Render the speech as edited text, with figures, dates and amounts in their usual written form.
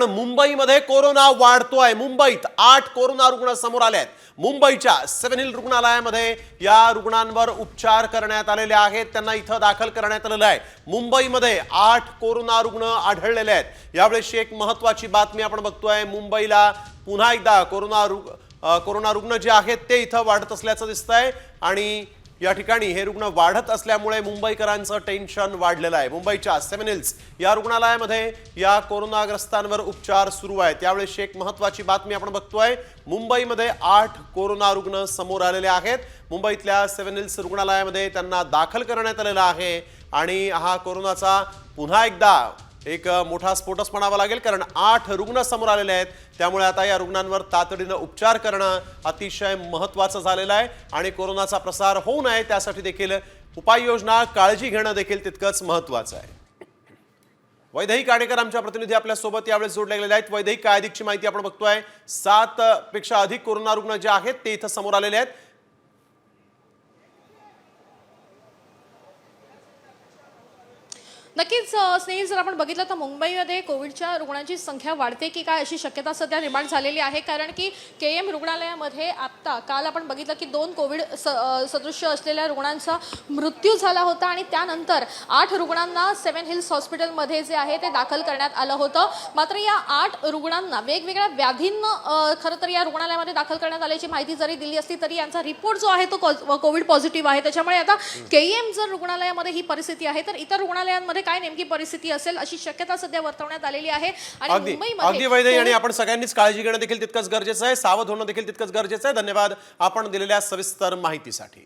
मुंबईमध्ये कोरोना वाढतोय। मुंबईत 8 कोरोना रुग्ण समोर आले आहेत। मुंबईच्या 7 हिल रुग्णालयामध्ये या रुग्णांवर उपचार करण्यात आलेले आहेत। त्यांना इथं दाखल करण्यात आलेलं आहे। मुंबईमध्ये 8 कोरोना रुग्ण आढळलेले आहेत। यावेळी एक महत्त्वाची बातमी आपण बघतोय। मुंबईला पुन्हा एकदा कोरोना रुग्ण जे आहेत ते इथं वाढत असल्याचं दिसतंय आणि या ठिकाणी हे रुग्ण वाढत असल्यामुळे मुंबईकरांचं टेन्शन वाढलेलं आहे। मुंबईच्या 7 हिल्स या रुग्णालयामध्ये या कोरोनाग्रस्तांवर उपचार सुरू आहेत। यावेळी एक महत्त्वाची बातमी आपण बघतोय। मुंबईमध्ये 8 कोरोना रुग्ण समोर आलेले आहेत। मुंबईतल्या 7 हिल्स रुग्णालयामध्ये त्यांना दाखल करण्यात आलेलं आहे आणि हा कोरोनाचा पुन्हा एकदा एक मोठा स्फोटच म्हणावा लागेल, कारण 8 रुग्ण समोर आलेले आहेत। त्यामुळे आता या रुग्णांवर तातडीने उपचार करणं अतिशय महत्त्वाचं झालेलं आहे आणि कोरोनाचा प्रसार होऊ नये त्यासाठी देखील उपाययोजना काळजी घेणं देखील तितकंच महत्त्वाचं आहे। वैदेही काणेकर आमच्या प्रतिनिधी आपल्या सोबत यावेळी जोडले गेलेले आहेत। वैदेही, काय अधिकची माहिती आपण बघतोय? 7 पेक्षा अधिक कोरोना रुग्ण जे आहेत ते इथं समोर आलेले आहेत। नक्कीच स्नेहिल, जर आपण बघितलं तर मुंबईमध्ये कोविडच्या रुग्णांची संख्या वाढते की काय अशी शक्यता सध्या निर्माण झालेली आहे। कारण की KM रुग्णालयामध्ये आत्ता काल आपण बघितलं की 2 कोविड सदृश्य असलेल्या रुग्णांचा मृत्यू झाला होता आणि त्यानंतर 8 रुग्णांना 7 हिल्स हॉस्पिटलमध्ये जे आहे ते दाखल करण्यात आलं होतं। मात्र या 8 रुग्णांना वेगवेगळ्या व्याधींना खरं तर या रुग्णालयामध्ये दाखल करण्यात आल्याची माहिती जरी दिली असली तरी यांचा रिपोर्ट जो आहे तो कोविड पॉझिटिव्ह आहे। त्याच्यामुळे आता KM जर रुग्णालयामध्ये ही परिस्थिती आहे तर इतर रुग्णालयांमध्ये काय नेमकी परिस्थिती असेल अशी शक्यता सध्या वर्तवण्यात आलेली आहे। आणि मुंबईमध्ये अगदी वैद्य आणि आपण सगळ्यांनीच काळजी घेणं देखील तितकंच गरजेचं आहे, सावध होणं देखील तितकंच गरजेचं आहे। धन्यवाद आपण दिलेल्या सविस्तर माहितीसाठी।